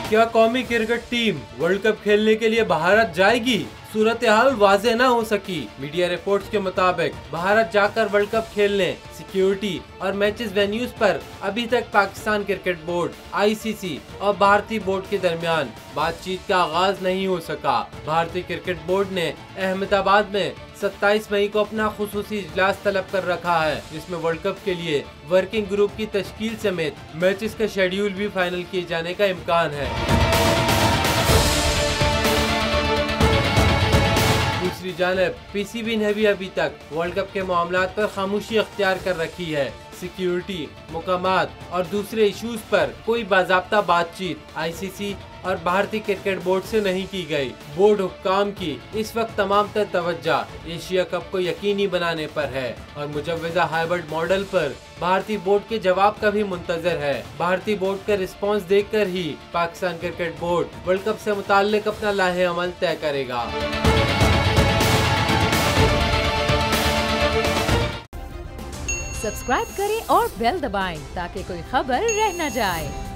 क्या कौमी cricket team world cup खेलने के लिए भारत जाएगी? सूरत हाल वाज़ेह न हो सकी। मीडिया रिपोर्ट्स के मुताबिक भारत जाकर वर्ल्ड कप खेलने, सिक्योरिटी और मैचेस वेन्यूज पर अभी तक पाकिस्तान क्रिकेट बोर्ड, आईसीसी और भारतीय बोर्ड के दरमियान बातचीत का आगाज नहीं हो सका। भारतीय क्रिकेट बोर्ड ने अहमदाबाद में 27 मई को अपना खुसूसी इजलास तलब कर रखा है, जिसमें वर्ल्ड कप के लिए वर्किंग ग्रुप की तश्कील समेत मैचेस का शेड्यूल भी फाइनल किए जाने का इम्कान है। दूसरी जानब पीसीबी ने भी अभी तक वर्ल्ड कप के मामलात पर खामोशी अख्तियार कर रखी है। सिक्योरिटी, मुकामात और दूसरे इश्यूज पर कोई बाज़ाब्ता बातचीत आईसीसी और भारतीय क्रिकेट बोर्ड से नहीं की गई। बोर्ड हुक्काम की इस वक्त तमाम तर तवज्जो एशिया कप को यकीनी बनाने पर है और मुजव्वज़ा हाइब्रिड मॉडल पर भारतीय बोर्ड के जवाब का भी मुंतजर है। भारतीय बोर्ड का रिस्पॉन्स देखकर ही Pakistan cricket board world cup से मुताल्लिक अपना लाहे अमल तय करेगा। सब्सक्राइब करें और बेल दबाएं ताकि कोई खबर रह न जाए।